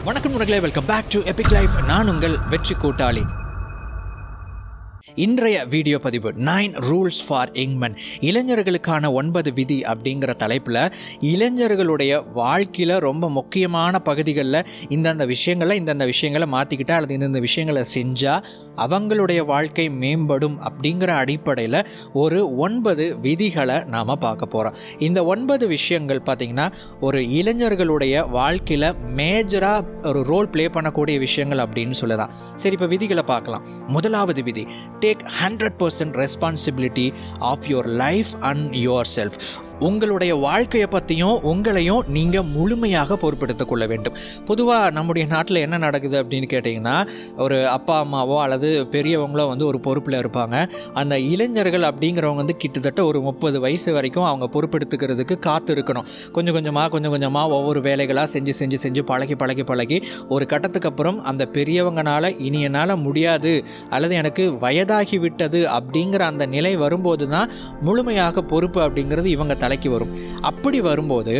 வணக்கம் நண்பர்களே, welcome back to epic life. நான் உங்கள் வெற்றி கூட்டாளி. இன்றைய வீடியோ பதிவு 9 ரூல்ஸ் ஃபார் யங் மென், இளைஞர்களுக்கான 9 விதி அப்படிங்கிற தலைப்பில் இளைஞர்களுடைய வாழ்க்கையில் ரொம்ப முக்கியமான பகுதிகளில் இந்தந்த விஷயங்களை மாற்றிக்கிட்டால் அல்லது இந்தந்த விஷயங்களை செஞ்சால் அவங்களுடைய வாழ்க்கை மேம்படும் அப்படிங்கிற அடிப்படையில் ஒரு 9 விதிகளை நாம் பார்க்க போகிறோம். இந்த 9 விஷயங்கள் பார்த்திங்கன்னா ஒரு இளைஞர்களுடைய வாழ்க்கையில் மேஜராக ஒரு ரோல் ப்ளே பண்ணக்கூடிய விஷயங்கள் அப்படின்னு சொல்லலாம். சரி, இப்போ விதிகளை பார்க்கலாம். முதலாவது விதி, take 100% responsibility of your life and yourself. உங்களுடைய வாழ்க்கையை பற்றியும் உங்களையும் நீங்கள் முழுமையாக பொறுப்பெடுத்துக் கொள்ள வேண்டும். பொதுவாக நம்முடைய நாட்டில் என்ன நடக்குது அப்படின்னு கேட்டிங்கன்னா, ஒரு அப்பா அம்மாவோ அல்லது பெரியவங்களோ ஒரு பொறுப்பில் இருப்பாங்க. அந்த இளைஞர்கள் அப்படிங்கிறவங்க கிட்டத்தட்ட ஒரு 30 வயசு வரைக்கும் அவங்க பொறுப்பெடுத்துக்கிறதுக்கு காத்து இருக்கணும். கொஞ்சம் கொஞ்சமாக ஒவ்வொரு வேலைகளாக செஞ்சு பழகி ஒரு கட்டத்துக்கு அப்புறம் அந்த பெரியவங்கனால இனி என்னால் முடியாது அல்லது எனக்கு வயதாகி விட்டது அப்படிங்கிற அந்த நிலை வரும்போது தான் முழுமையாக பொறுப்பு அப்படிங்கிறது இவங்க தலைக்கு வரும். அப்படி வரும்போது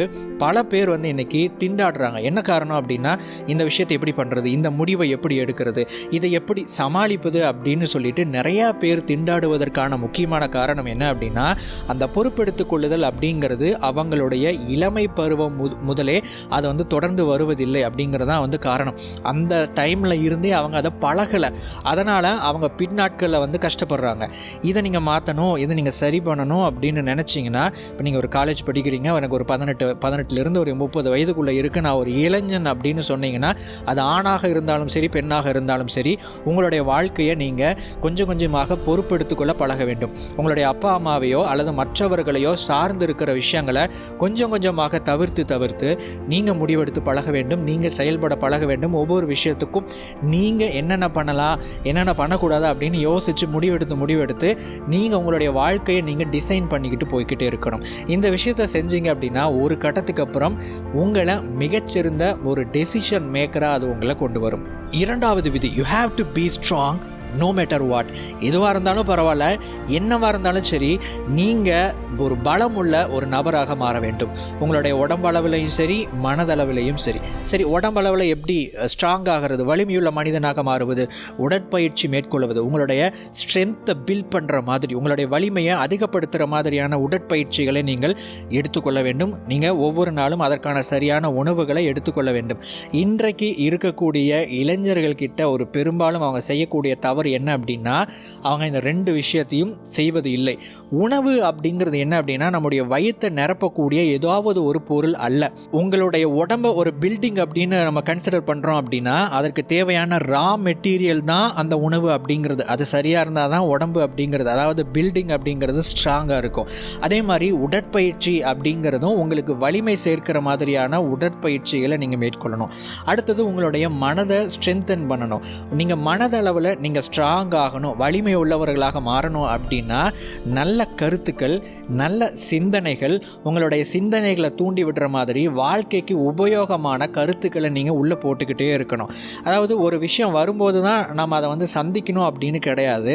பல பேர் இன்னைக்கு திண்டாடுறாங்க. என்ன காரணம் அப்படின்னா, இந்த விஷயத்தை எப்படி பண்ணுறது, இந்த முடிவை எப்படி எடுக்கிறது, இதை எப்படி சமாளிப்பது அப்படின்னு சொல்லிட்டு நிறையா பேர் திண்டாடுவதற்கான முக்கியமான காரணம் என்ன அப்படின்னா, அந்த பொறுப்பெடுத்துக் கொள்ளுதல் அப்படிங்கிறது அவங்களுடைய இளமை பருவம் முதலே அதை தொடர்ந்து வருவதில்லை அப்படிங்கிறதான் காரணம். அந்த டைமில் இருந்தே அவங்க அதை பழகலை. அதனால் அவங்க பின்னாட்களில் கஷ்டப்படுறாங்க. இதை நீங்கள் மாற்றணும், இதை நீங்கள் சரி பண்ணணும் அப்படின்னு நினச்சிங்கன்னா, இப்போ நீங்கள் ஒரு காலேஜ் படிக்கிறீங்க, எனக்கு ஒரு 18லேருந்து ஒரு 30 வயதுக்குள்ளே இருக்குது, நான் ஒரு இளைஞன் அப்படின்னு சொன்னீங்கன்னா, அது ஆணாக இருந்தாலும் சரி பெண்ணாக இருந்தாலும் சரி, உங்களுடைய வாழ்க்கையை நீங்கள் கொஞ்சம் கொஞ்சமாக பொறுப்பெடுத்துக்கொள்ள பழக வேண்டும். உங்களுடைய அப்பா அம்மாவையோ அல்லது மற்றவர்களையோ சார்ந்து இருக்கிற விஷயங்களை கொஞ்சம் கொஞ்சமாக தவிர்த்து நீங்கள் முடிவெடுத்து பழக வேண்டும். நீங்கள் செயல்பட பழக வேண்டும். ஒவ்வொரு விஷயத்துக்கும் நீங்கள் என்னென்ன பண்ணலாம், என்னென்ன பண்ணக்கூடாது அப்படின்னு யோசித்து முடிவெடுத்து நீங்கள் உங்களுடைய வாழ்க்கையை நீங்கள் டிசைன் பண்ணிக்கிட்டு போய்கிட்டே இருக்கணும். இந்த விஷயத்தை செஞ்சீங்க அப்படின்னா ஒரு கட்டத்துக்கு அப்புறம் உங்களை மிகச்சிறந்த ஒரு டெசிஷன் மேக்கராக அது உங்களை கொண்டு வரும். இரண்டாவது விதி, you have to be strong no matter what. எதுவாக இருந்தாலும் பரவாயில்ல, என்னவாக இருந்தாலும் சரி, நீங்கள் ஒரு பலமுள்ள ஒரு நபராக மாற வேண்டும். உங்களுடைய உடம்பளவிலையும் சரி மனதளவிலையும் சரி. உடம்பளவில் எப்படி ஸ்ட்ராங் ஆகிறது, வலிமையுள்ள மனிதனாக மாறுவது, உடற்பயிற்சி மேற்கொள்வது, உங்களுடைய ஸ்ட்ரென்த்தை பில்ட் பண்ணுற மாதிரி, உங்களுடைய வலிமையை அதிகப்படுத்துகிற மாதிரியான உடற்பயிற்சிகளை நீங்கள் எடுத்துக்கொள்ள வேண்டும். நீங்கள் ஒவ்வொரு நாளும் அதற்கான சரியான உணவுகளை எடுத்துக்கொள்ள வேண்டும். இன்றைக்கு இருக்கக்கூடிய இளைஞர்கள்கிட்ட ஒரு பெரும்பாலும் அவங்க செய்யக்கூடிய தவறு என்ன அப்படின்னா, அவங்க இந்த 2 விஷயத்தையும் செய்வது இல்லை. உணவு அப்படிங்கிறது என்ன அப்படின்னா, நம்முடைய வயிற்றை நிரப்பக்கூடிய ஏதாவது ஒரு பொருள் அல்ல. உங்களுடைய உடம்பை ஒரு பில்டிங் அப்படின்னு நம்ம கன்சிடர் பண்ணுறோம் அப்படின்னா, அதற்கு தேவையான ரா மெட்டீரியல் தான் அந்த உணவு அப்படிங்கிறது. அது சரியாக இருந்தால் தான் உடம்பு அப்படிங்கிறது, அதாவது பில்டிங் அப்படிங்கிறது ஸ்ட்ராங்காக இருக்கும். அதே மாதிரி உடற்பயிற்சி அப்படிங்கிறதும் உங்களுக்கு வலிமை சேர்க்கிற மாதிரியான உடற்பயிற்சிகளை நீங்கள் மேற்கொள்ளணும். அடுத்தது உங்களுடைய மனதை ஸ்ட்ரென்தன் பண்ணணும். நீங்கள் மனதளவில் நீங்கள் ஸ்ட்ராங் ஆகணும், வலிமை உள்ளவர்களாக மாறணும் அப்படின்னா நல்ல கருத்துக்கள், நல்ல சிந்தனைகள், உங்களுடைய சிந்தனைகளை தூண்டி விடுற மாதிரி வாழ்க்கைக்கு உபயோகமான கருத்துக்களை நீங்கள் உள்ளே போட்டுக்கிட்டே இருக்கணும். அதாவது ஒரு விஷயம் வரும்போது தான் நம்ம அதை சந்திக்கணும் அப்படின்னு கிடையாது.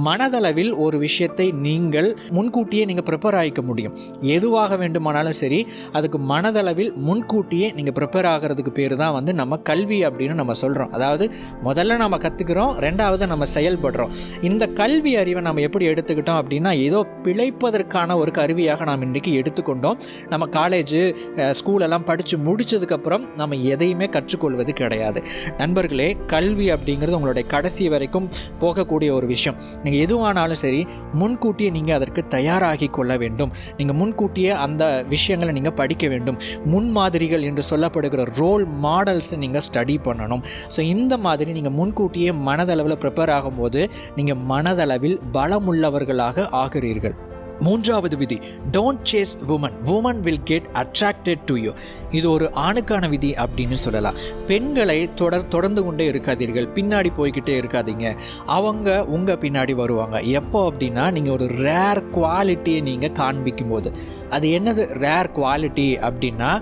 மனதளவில் ஒரு விஷயத்தை நீங்கள் முன்கூட்டியே நீங்கள் ப்ரிப்பேர் ஆகிக்க முடியும். எதுவாக வேண்டுமானாலும் சரி, அதுக்கு மனதளவில் முன்கூட்டியே நீங்கள் ப்ரிப்பேர் ஆகிறதுக்கு பேர் தான் நம்ம கல்வி அப்படின்னு நம்ம சொல்கிறோம். அதாவது முதல்ல நம்ம கற்றுக்கிறோம், ரெண்டாவது நம்ம செயல்படுறோம். இந்த கல்வி அறிவை நம்ம எப்படி எடுத்துக்கிட்டோம் அப்படின்னா, ஏதோ பிழைப்பதற்கான ஒரு கருவியாக நாம் இன்றைக்கி எடுத்துக்கொண்டோம். நம்ம காலேஜு ஸ்கூலெல்லாம் படித்து முடித்ததுக்கப்புறம் நம்ம எதையுமே கற்றுக்கொள்வது கிடையாது. நண்பர்களே, கல்வி அப்படிங்கிறது உங்களுடைய கடைசி வரைக்கும் போகக்கூடிய ஒரு விஷயம். நீங்கள் எதுவானாலும் சரி, முன்கூட்டியே நீங்கள் அதற்கு தயாராகி கொள்ள வேண்டும். நீங்கள் முன்கூட்டியே அந்த விஷயங்களை நீங்கள் படிக்க வேண்டும். முன்மாதிரிகள் என்று சொல்லப்படுகிற ரோல் மாடல்ஸை நீங்கள் ஸ்டடி பண்ணணும். ஸோ இந்த மாதிரி நீங்கள் முன்கூட்டியே மனதளவில் ப்ரிப்பேர் ஆகும்போது நீங்கள் மனதளவில் பலமுள்ளவர்களாக ஆகிறீர்கள். மூன்றாவது விதி, don't chase women will get attracted to you. இது ஒரு ஆணுக்கான விதி அப்படின்னு சொல்லலாம். பெண்களை தொடர்ந்து கொண்டே இருக்காதீர்கள், பின்னாடி போய்கிட்டே இருக்காதீங்க. அவங்க உங்கள் பின்னாடி வருவாங்க. எப்போ அப்படின்னா, நீங்கள் ஒரு ரேர் குவாலிட்டியை நீங்கள் காண்பிக்கும் போது. அது என்னது ரேர் குவாலிட்டி அப்படின்னா,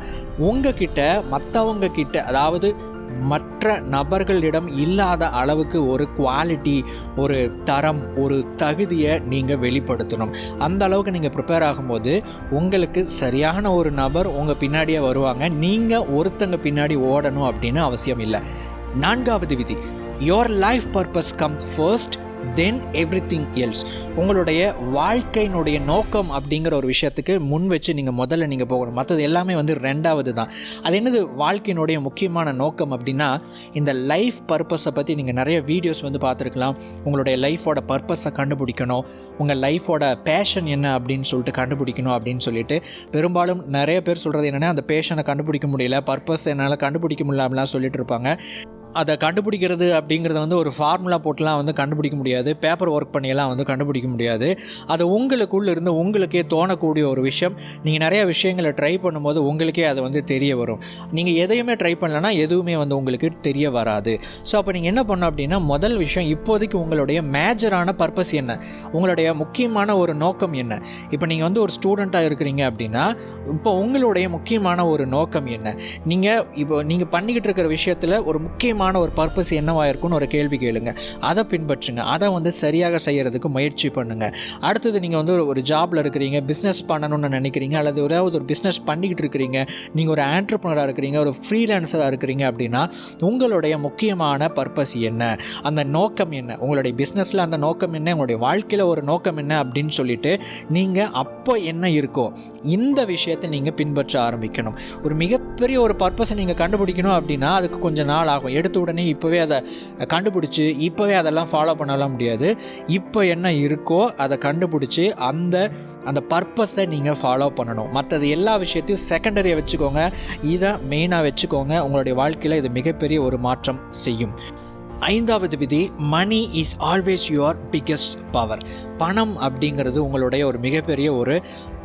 உங்ககிட்ட மற்றவங்க கிட்ட, அதாவது மற்ற நபர்களிடம் இல்லாத அளவுக்கு ஒரு குவாலிட்டி, ஒரு தரம், ஒரு தகுதியை நீங்கள் வெளிப்படுத்தணும். அந்த அளவுக்கு நீங்கள் ப்ரிப்பேர் ஆகும்போது உங்களுக்கு சரியான ஒரு நபர் உங்கள் பின்னாடியே வருவாங்க. நீங்கள் ஒருத்தங்க பின்னாடி ஓடணும் அப்படின்னு அவசியம் இல்லை. 4வது விதி, your life purpose comes first, then everything else. உங்களுடைய வாழ்க்கையினுடைய நோக்கம் அப்படிங்கிற ஒரு விஷயத்துக்கு முன் வச்சு முதல்ல நீங்கள் போகணும். மற்றது எல்லாமே 2வது தான். அது என்னது வாழ்க்கையினுடைய முக்கியமான நோக்கம் அப்படின்னா, இந்த லைஃப் பர்பஸை பற்றி நீங்கள் நிறைய வீடியோஸ் பார்த்துருக்கலாம். உங்களுடைய லைஃபோட பர்பஸை கண்டுபிடிக்கணும், உங்கள் லைஃபோட பேஷன் என்ன அப்படின்னு சொல்லிட்டு கண்டுபிடிக்கணும் அப்படின்னு சொல்லிட்டு பெரும்பாலும் நிறைய பேர் சொல்கிறது என்னென்னா, அந்த பேஷனை கண்டுபிடிக்க முடியல, பர்பஸ் என்னால் கண்டுபிடிக்க முடியல அப்படிலாம் சொல்லிட்டு இருப்பாங்க. அதை கண்டுபிடிக்கிறது அப்படிங்கிறத ஒரு ஃபார்முலா போட்டுலாம் கண்டுபிடிக்க முடியாது, பேப்பர் ஒர்க் பண்ணியெல்லாம் கண்டுபிடிக்க முடியாது. அது உங்களுக்குள்ளே இருந்து உங்களுக்கே தோணக்கூடிய ஒரு விஷயம். நீங்கள் நிறைய விஷயங்களை ட்ரை பண்ணும்போது உங்களுக்கே அது தெரிய வரும். நீங்கள் எதையுமே ட்ரை பண்ணலன்னா எதுவுமே உங்களுக்கு தெரிய வராது. ஸோ அப்போ நீங்கள் என்ன பண்ணணும் அப்படின்னா, முதல் விஷயம், இப்போதைக்கு உங்களுடைய மேஜரான பர்பஸ் என்ன, உங்களுடைய முக்கியமான ஒரு நோக்கம் என்ன. இப்போ நீங்கள் ஒரு ஸ்டூடெண்ட்டாக இருக்கிறீங்க அப்படின்னா, இப்போ உங்களுடைய முக்கியமான ஒரு நோக்கம் என்ன, நீங்கள் பண்ணிக்கிட்டு இருக்கிற விஷயத்தில் ஒரு முக்கியமான ஒரு பர்பஸ் என்னவாக இருக்குன்னு ஒரு கேள்வி கேளுங்க. அதை பின்பற்றுங்க. அதை சரியாக செய்கிறதுக்கு முயற்சி பண்ணுங்கள். அடுத்தது நீங்கள் ஒரு ஜாபில் இருக்கிறீங்க, பிஸ்னஸ் பண்ணணும்னு நினைக்கிறீங்க, அல்லது ஒரு பிஸ்னஸ் பண்ணிக்கிட்டு இருக்கிறீங்க, நீங்கள் ஒரு ஆண்டர்ப்ரனராக இருக்கிறீங்க, ஒரு ஃப்ரீலான்சராக இருக்கிறீங்க அப்படின்னா உங்களுடைய முக்கியமான பர்பஸ் என்ன, அந்த நோக்கம் என்ன, உங்களுடைய பிஸ்னஸில் அந்த நோக்கம் என்ன, உங்களுடைய வாழ்க்கையில் ஒரு நோக்கம் என்ன அப்படின்னு சொல்லிட்டு நீங்கள் அப்போ என்ன இருக்கோ இந்த விஷயத்தை நீங்கள் பின்பற்ற ஆரம்பிக்கணும். ஒரு மிகப்பெரிய ஒரு பர்பஸை நீங்கள் கண்டுபிடிக்கணும் அப்படின்னா அதுக்கு கொஞ்சம் நாள் ஆகும். எடுத்த உடனே இப்போவே அதை கண்டுபிடிச்சி இப்போவே அதெல்லாம் ஃபாலோ பண்ணலாம் முடியாது. இப்போ என்ன இருக்கோ அதை கண்டுபிடிச்சி அந்த பர்பஸை நீங்கள் ஃபாலோ பண்ணணும். மற்றது எல்லா விஷயத்தையும் செகண்டரியாக வச்சுக்கோங்க, இதை மெயினாக வச்சுக்கோங்க. உங்களுடைய வாழ்க்கையில் இது மிகப்பெரிய ஒரு மாற்றம் செய்யும். 5வது விதி, money is always your biggest power. பணம் அப்படிங்கிறது உங்களுடைய ஒரு மிகப்பெரிய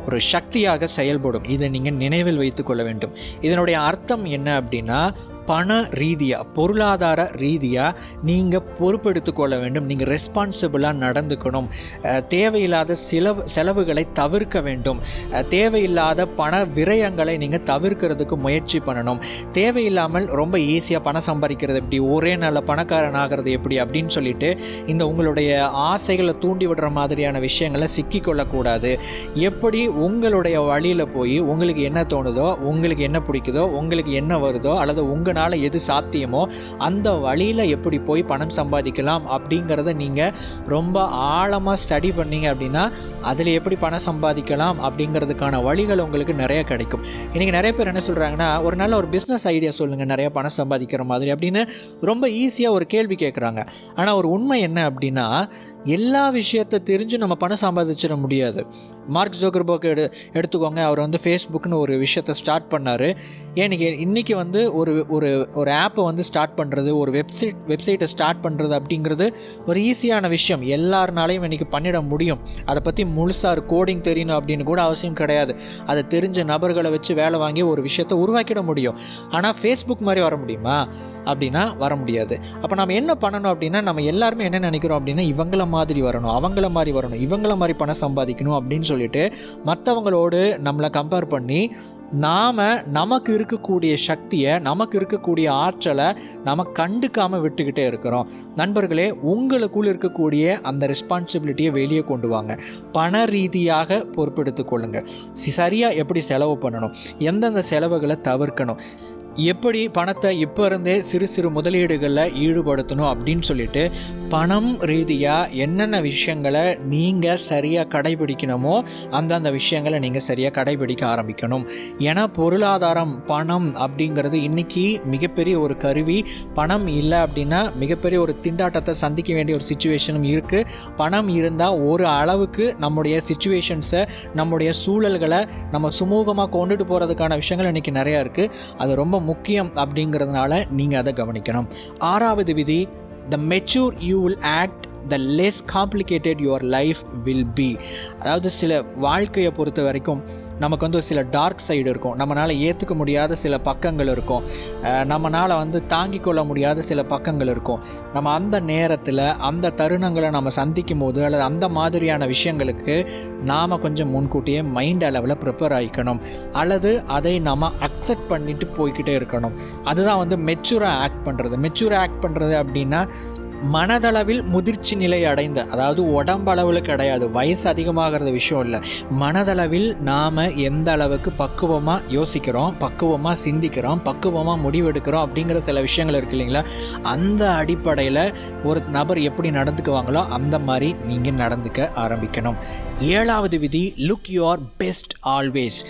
ஒரு சக்தியாக செயல்படும். இதை நீங்கள் நினைவில் வைத்து கொள்ள வேண்டும். இதனுடைய அர்த்தம் என்ன அப்படின்னா, பண ரீதியாக, பொருளாதார ரீதியாக நீங்கள் பொறுப்பெடுத்து கொள்ள வேண்டும். நீங்கள் ரெஸ்பான்சிபிளாக நடந்துக்கணும். தேவையில்லாத செலவுகளை தவிர்க்க வேண்டும். தேவையில்லாத பண விரயங்களை நீங்கள் தவிர்க்கிறதுக்கு முயற்சி பண்ணணும். தேவையில்லாமல் ரொம்ப ஈஸியாக பணம் சம்பாதிக்கிறது எப்படி, ஒரே நாளில் பணக்காரன் ஆகிறது எப்படி அப்படின்னு சொல்லிட்டு இந்த உங்களுடைய ஆசைகளை தூண்டி விடுற மாதிரியான விஷயங்களை சிக்கிக்கொள்ளக்கூடாது. எப்படி உங்களுடைய வழியில் போய் உங்களுக்கு என்ன தோணுதோ, உங்களுக்கு என்ன பிடிக்குதோ, உங்களுக்கு என்ன வருதோ, அல்லது உங்களால் எது சாத்தியமோ அந்த வழியில் எப்படி போய் பணம் சம்பாதிக்கலாம் அப்படிங்கிறத நீங்கள் ரொம்ப ஆழமாக ஸ்டடி பண்ணீங்க அப்படின்னா அதில் எப்படி பணம் சம்பாதிக்கலாம் அப்படிங்கிறதுக்கான வழிகள் உங்களுக்கு நிறைய கிடைக்கும். இன்றைக்கி நிறைய பேர் என்ன சொல்கிறாங்கன்னா, ஒரு நல்ல ஒரு பிஸ்னஸ் ஐடியா சொல்லுங்கள் நிறைய பணம் சம்பாதிக்கிற மாதிரி அப்படின்னு ரொம்ப ஈஸியாக ஒரு கேள்வி கேட்குறாங்க. ஆனால் ஒரு உண்மை என்ன அப்படின்னா, எல்லா விஷயத்தை தெரிஞ்சு நம்ம பணம் சம்பாதிச்சிட முடியாது. மார்க் ஜோக்கர்பர்க் எடுத்துக்கோங்க. அவர் ஃபேஸ்புக்னு ஒரு விஷயத்தை ஸ்டார்ட் பண்ணார். இன்றைக்கி ஒரு ஆப்பை ஸ்டார்ட் பண்ணுறது, ஒரு வெப்சைட்டை ஸ்டார்ட் பண்ணுறது அப்படிங்கிறது ஒரு ஈஸியான விஷயம். எல்லாருனாலையும் இன்றைக்கி பண்ணிட முடியும். அதை பற்றி முழுசாக கோடிங் தெரியணும் அப்படின்னு கூட அவசியம் கிடையாது. அதை தெரிஞ்ச நபர்களை வச்சு வேலை வாங்கி ஒரு விஷயத்தை உருவாக்கிட முடியும். ஆனால் ஃபேஸ்புக் மாதிரி வர முடியுமா அப்படின்னா வர முடியாது. அப்போ நம்ம என்ன பண்ணணும் அப்படின்னா, நம்ம எல்லாருமே என்ன நினைக்கிறோம் அப்படின்னா, இவங்கள மாதிரி வரணும், அவங்கள மாதிரி வரணும், இவங்கள மாதிரி பணம் சம்பாதிக்கணும் அப்படின்னு சொல்லிட்டு மற்றவங்களோடு நம்மளை கம்பேர் பண்ணி நமக்கு இருக்கக்கூடிய சக்தியை, நமக்கு இருக்கக்கூடிய ஆற்றலை நம்ம கண்டுக்காமல் விட்டுக்கிட்டே இருக்கிறோம். நண்பர்களே, உங்களுக்குள்ள இருக்கக்கூடிய அந்த ரெஸ்பான்சிபிலிட்டியை வெளியே கொண்டு வாங்க. பண ரீதியாக பொறுப்பெடுத்து கொள்ளுங்கள். சரியாக எப்படி செலவு பண்ணணும், எந்தெந்த செலவுகளை தவிர்க்கணும், எப்படி பணத்தை இப்போ இருந்தே சிறு சிறு முதலீடுகளில் ஈடுபடுத்தணும் அப்படின்னு சொல்லிட்டு பணம் ரீதியாக என்னென்ன விஷயங்களை நீங்கள் சரியாக கடைபிடிக்கணுமோ அந்தந்த விஷயங்களை நீங்கள் சரியாக கடைபிடிக்க ஆரம்பிக்கணும். ஏன்னா பொருளாதாரம், பணம் அப்படிங்கிறது இன்றைக்கி மிகப்பெரிய ஒரு கருவி. பணம் இல்லை அப்படின்னா மிகப்பெரிய ஒரு திண்டாட்டத்தை சந்திக்க வேண்டிய ஒரு சிச்சுவேஷனும் இருக்குது. பணம் இருந்தால் ஒரு அளவுக்கு நம்முடைய சிச்சுவேஷன்ஸை, நம்முடைய சூழல்களை நம்ம சுமூகமாக கொண்டுட்டு போகிறதுக்கான விஷயங்கள் இன்றைக்கி நிறையா இருக்குது. அது ரொம்ப முக்கியம் அப்படிங்கிறதுனால நீங்கள் அதை கவனிக்கணும். 6வது விதி, the mature you will act the less complicated your life will be. அதாவது சில வாழ்க்கையை பொறுத்த வரைக்கும் நமக்கு வந்து சில டார்க் சைடு இருக்கும், நம்மளால் ஏற்றுக்க முடியாத சில பக்கங்கள் இருக்கும், நம்மளால் வந்து தாங்கிக் கொள்ள முடியாத சில பக்கங்கள் இருக்கும். நம்ம அந்த நேரத்தில் அந்த தருணங்களை நம்ம சந்திக்கும் போது அல்லது அந்த மாதிரியான விஷயங்களுக்கு நாம் கொஞ்சம் முன்கூட்டியே மைண்ட் அளவில் ப்ரிப்பேர் ஆகிக்கணும், அல்லது அதை நம்ம அக்செப்ட் பண்ணிட்டு போய்கிட்டே இருக்கணும். அதுதான் வந்து மெச்சூராக ஆக்ட் பண்ணுறது. மெச்சூராக ஆக்ட் பண்ணுறது அப்படின்னா மனதளவில் முதிர்ச்சி நிலை அடைந்த, அதாவது உடம்பளவில் கிடையாது, வயசு அதிகமாகிறது விஷயம் இல்லை, மனதளவில் நாம் எந்த அளவுக்கு பக்குவமாக யோசிக்கிறோம், பக்குவமாக சிந்திக்கிறோம், பக்குவமாக முடிவெடுக்கிறோம் அப்படிங்கிற சில விஷயங்கள் இருக்குது இல்லைங்களா. அந்த அடிப்படையில் ஒரு நபர் எப்படி நடந்துக்குவாங்களோ அந்த மாதிரி நீங்கள் நடந்துக்க ஆரம்பிக்கணும். 7வது விதி, லுக் யுவர் பெஸ்ட் ஆல்வேஸ்.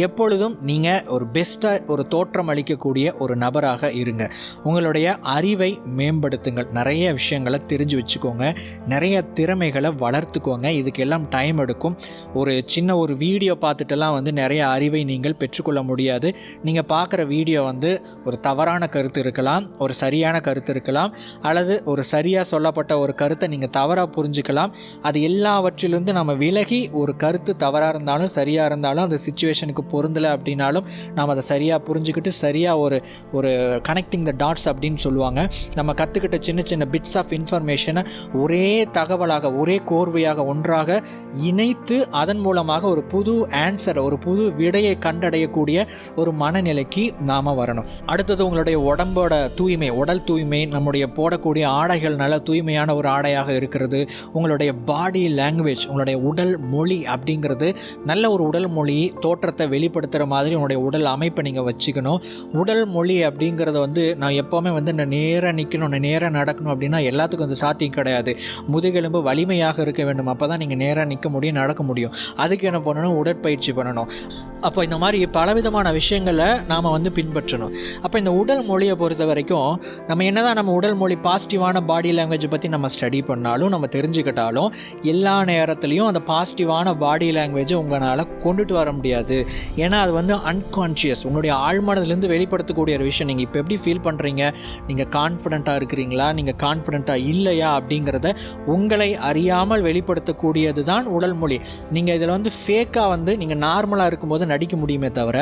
எப்பொழுதும் நீங்கள் ஒரு பெஸ்ட்டாக ஒரு தோற்றம் அளிக்கக்கூடிய ஒரு நபராக இருங்க. உங்களுடைய அறிவை மேம்படுத்துங்கள், நிறைய விஷயங்களை தெரிஞ்சு வச்சுக்கோங்க, நிறைய திறமைகளை வளர்த்துக்கோங்க. இதுக்கெல்லாம் டைம் எடுக்கும். ஒரு சின்ன ஒரு வீடியோ பார்த்துட்டெல்லாம் வந்து நிறைய அறிவை நீங்கள் பெற்றுக்கொள்ள முடியாது. நீங்கள் பார்க்குற வீடியோ வந்து ஒரு தவறான கருத்து இருக்கலாம், ஒரு சரியான கருத்து இருக்கலாம், அல்லது ஒரு சரியாக சொல்லப்பட்ட ஒரு கருத்தை நீங்கள் தவறாக புரிஞ்சுக்கலாம். அது எல்லாவற்றிலிருந்து நம்ம விலகி ஒரு கருத்து தவறாக இருந்தாலும் சரியாக இருந்தாலும் அந்த சிச்சுவேஷனுக்கு பொருந்தலை அப்படின்னாலும் நாம் அதை சரியாக புரிஞ்சுக்கிட்டு சரியாக ஒரு கனெக்டிங் த டாட்ஸ் அப்படின்னு சொல்லுவாங்க. நம்ம கற்றுக்கிட்ட சின்ன சின்ன பிட்ஸ் ஆஃப் இன்ஃபர்மேஷனை ஒரே தகவலாக ஒரே கோர்வையாக ஒன்றாக இணைத்து அதன் மூலமாக ஒரு புது ஆன்சர், ஒரு புது விடையை கண்டடையக்கூடிய ஒரு மனநிலைக்கு நாம் வரணும். அடுத்தது உங்களுடைய உடம்போட தூய்மை, உடல் தூய்மை, நம்முடைய போடக்கூடிய ஆடைகள் நல்ல தூய்மையான ஒரு ஆடையாக இருக்கிறது. உங்களுடைய பாடி லாங்குவேஜ், உங்களுடைய உடல் மொழி அப்படிங்கிறது நல்ல ஒரு உடல் மொழி தோற்றத்தை வெளிப்படுத்துகிற மாதிரி உங்களுடைய உடல் அமைப்பை நீங்கள் வச்சுக்கணும். உடல் மொழி அப்படிங்கிறத வந்து நான் எப்போவுமே வந்து நான் நேராக நிற்கணும், நான் நேராக நடக்கணும் அப்படின்னா எல்லாத்துக்கும் வந்து சாத்தியம் கிடையாது. முதுகெலும்பு வலிமையாக இருக்க வேண்டும், அப்போ தான் நீங்கள் நேராக நிற்க முடியும், நடக்க முடியும். அதுக்கு என்ன பண்ணணும், உடற்பயிற்சி பண்ணணும். அப்போ இந்த மாதிரி பலவிதமான விஷயங்களை நாம் வந்து பின்பற்றணும். அப்போ இந்த உடல் மொழியை பொறுத்த வரைக்கும் நம்ம என்னதான் நம்ம உடல் மொழி பாசிட்டிவான பாடி லாங்குவேஜை பற்றி நம்ம ஸ்டடி பண்ணாலும் நம்ம தெரிஞ்சுக்கிட்டாலும் எல்லா நேரத்துலையும் அந்த பாசிட்டிவான பாடி லாங்குவேஜை உங்களால் கொண்டுட்டு வர முடியாது. ஏன்னா அது வந்து அன்கான்ஷியஸ், உங்களுடைய ஆழ்மனதுலேருந்து வெளிப்படுத்தக்கூடிய ஒரு விஷயம். நீங்கள் இப்போ எப்படி ஃபீல் பண்ணுறீங்க, நீங்கள் கான்ஃபிடென்ட்டாக இருக்கிறீங்களா, நீங்கள் கான்ஃபிடென்ட்டாக இல்லையா அப்படிங்கிறத உங்களை அறியாமல் வெளிப்படுத்தக்கூடியது தான் உடல் மொழி. நீங்கள் இதில் வந்து ஃபேக்காக வந்து நீங்கள் நார்மலாக இருக்கும்போது நடிக்க முடியுமே தவிர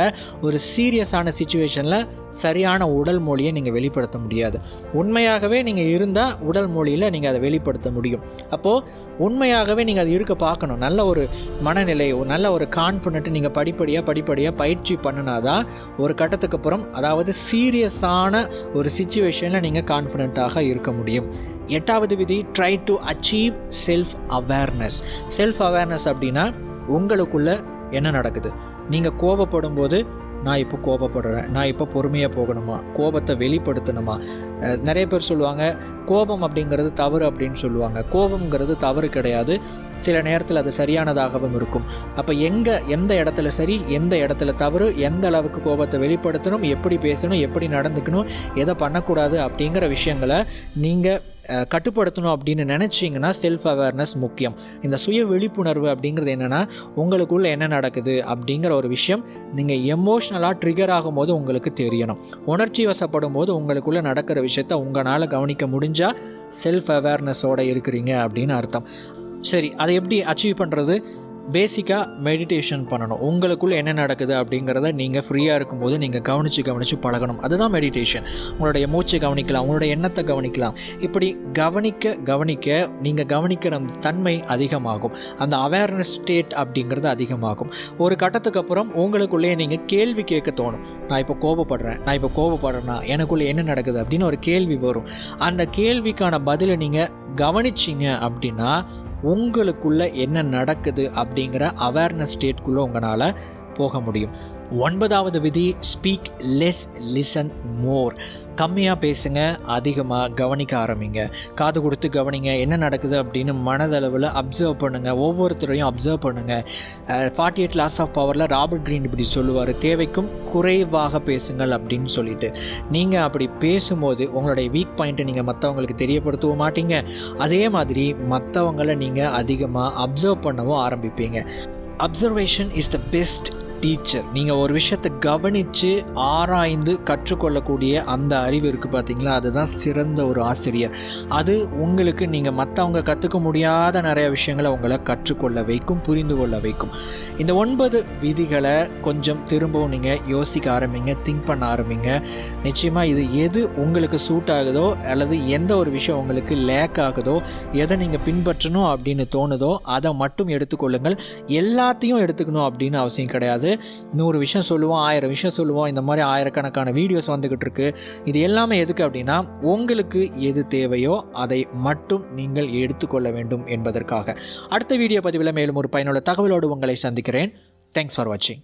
ஒரு சீரியஸான சிச்சுவேஷனில் சரியான உடல் மொழியை நீங்கள் வெளிப்படுத்த முடியாது. உண்மையாகவே நீங்கள் இருந்தால் உடல் மொழியில் நீங்கள் அதை வெளிப்படுத்த முடியும். அப்போது உண்மையாகவே நீங்கள் அது இருக்க பார்க்கணும். நல்ல ஒரு மனநிலை, ஒரு நல்ல ஒரு கான்ஃபிடென்ட் நீங்கள் படிப்படியாக பயிற்சி பண்ணினாதான் ஒரு கட்டத்துக்கு அப்புறம், அதாவது சீரியஸான ஒரு சிச்சுவேஷனில் நீங்கள் கான்ஃபிடென்ட்டாக இருக்க முடியும். 8வது விதி, try to achieve self awareness. Self awareness அப்படின்னா உங்களுக்குள்ள என்ன நடக்குது. நீங்கள் கோபப்படும் போது நான் இப்போ கோபப்படுறேன், நான் இப்போ பொறுமையாக போகணுமா, கோபத்தை வெளிப்படுத்தணுமா. நிறைய பேர் சொல்லுவாங்க கோபம் அப்படிங்கிறது தவறு அப்படின்னு சொல்லுவாங்க. கோபம்ங்கிறது தவறு கிடையாது, சில நேரத்தில் அது சரியானதாகவும் இருக்கும். அப்போ எந்த இடத்துல சரி, எந்த இடத்துல தவறு, எந்த அளவுக்கு கோபத்தை வெளிப்படுத்தணும், எப்படி பேசணும், எப்படி நடந்துக்கணும், எதை பண்ணக்கூடாது அப்படிங்கிற விஷயங்களை நீங்கள் கட்டுப்படுத்தணும் அப்படின்னு நினச்சிங்கன்னா செல்ஃப் அவேர்னஸ் முக்கியம். இந்த சுய விழிப்புணர்வு அப்படிங்கிறது என்னென்னா உங்களுக்குள்ளே என்ன நடக்குது அப்படிங்கிற ஒரு விஷயம் நீங்கள் எமோஷ்னலாக ட்ரிகர் ஆகும்போது உங்களுக்கு தெரியணும். உணர்ச்சி வசப்படும் போது உங்களுக்குள்ளே நடக்கிற விஷயத்த உங்களால் கவனிக்க முடிஞ்சால் செல்ஃப் அவேர்னஸோடு இருக்கிறீங்க அப்படின்னு அர்த்தம். சரி, அதை எப்படி அச்சீவ் பண்ணுறது? பேசிக்காக மெடிடேஷன் பண்ணணும். உங்களுக்குள்ளே என்ன நடக்குது அப்படிங்கிறத நீங்கள் ஃப்ரீயாக இருக்கும்போது நீங்கள் கவனித்து பழகணும். அதுதான் மெடிடேஷன். உங்களுடைய மூச்சை கவனிக்கலாம், உங்களுடைய எண்ணத்தை கவனிக்கலாம். இப்படி கவனிக்க நீங்கள் கவனிக்கிற அந்த தன்மை அதிகமாகும், அந்த அவேர்னஸ் ஸ்டேட் அப்படிங்கிறது அதிகமாகும். ஒரு கட்டத்துக்கு அப்புறம் உங்களுக்குள்ளேயே நீங்கள் கேள்வி கேட்க தோணும். நான் இப்போ கோபப்படுறேன்னா எனக்குள்ளே என்ன நடக்குது அப்படின்னு ஒரு கேள்வி வரும். அந்த கேள்விக்கான பதிலை நீங்கள் கவனிச்சிங்க அப்படின்னா உங்களுக்குள்ளே என்ன நடக்குது அப்படிங்கிற அவேர்னஸ் ஸ்டேட்குள்ளே உங்களால் போக முடியும். 9வது விதி, ஸ்பீக் லெஸ் லிசன் மோர். கம்மியாக பேசுங்க, அதிகமாக கவனிக்க ஆரம்பிங்க. காது கொடுத்து கவனிங்க, என்ன நடக்குது அப்படின்னு மனதளவில் அப்சர்வ் பண்ணுங்கள். ஒவ்வொருத்தரையும் அப்சர்வ் பண்ணுங்கள். 48 லாஸ் ஆஃப் பவரில் ராபர்ட் கிரீன் இப்படி சொல்லுவார், தேவைக்கும் குறைவாக பேசுங்கள் அப்படின்னு சொல்லிட்டு. நீங்கள் அப்படி பேசும்போது உங்களுடைய வீக் பாயிண்ட்டை நீங்கள் மற்றவங்களுக்கு தெரியப்படுத்தவும் மாட்டீங்க. அதே மாதிரி மற்றவங்களை நீங்கள் அதிகமாக அப்சர்வ் பண்ணவும் ஆரம்பிப்பீங்க. Observation is the best teacher. நீங்கள் ஒரு விஷயத்தை கவனித்து ஆராய்ந்து கற்றுக்கொள்ளக்கூடிய அந்த அறிவு இருக்குது பார்த்தீங்களா, அதுதான் சிறந்த ஒரு ஆசிரியர். அது உங்களுக்கு நீங்கள் மற்றவங்க கற்றுக்க முடியாத நிறைய விஷயங்களை உங்களை கற்றுக்கொள்ள வைக்கும், புரிந்து கொள்ள வைக்கும். இந்த 9 விதிகளை கொஞ்சம் திரும்பவும் நீங்கள் யோசிக்க ஆரம்பிங்க, திங்க் பண்ண ஆரம்பிங்க. நிச்சயமாக இது எது உங்களுக்கு சூட் ஆகுதோ அல்லது எந்த ஒரு விஷயம் உங்களுக்கு லேக் ஆகுதோ, எதை நீங்கள் பின்பற்றணும் அப்படின்னு தோணுதோ அதை மட்டும் எடுத்துக்கொள்ளுங்கள். எல்லாத்தையும் எடுத்துக்கணும் அப்படின்னு அவசியம் கிடையாது. 100 விஷயம் சொல்லுவோம், 1000 விஷயம் சொல்லுவோம், இந்த மாதிரி ஆயிரக்கணக்கான வீடியோஸ் வந்துக்கிட்டு இருக்கு. இது எல்லாமே எதுக்கு அப்படின்னா, உங்களுக்கு எது தேவையோ அதை மட்டும் நீங்கள் எடுத்துக்கொள்ள வேண்டும் என்பதற்காக. அடுத்த வீடியோ பதிவில் மேலும் ஒரு பயனுள்ள தகவலோடு உங்களை சந்திக்கிறேன். தேங்க்ஸ் ஃபார் வாட்சிங்.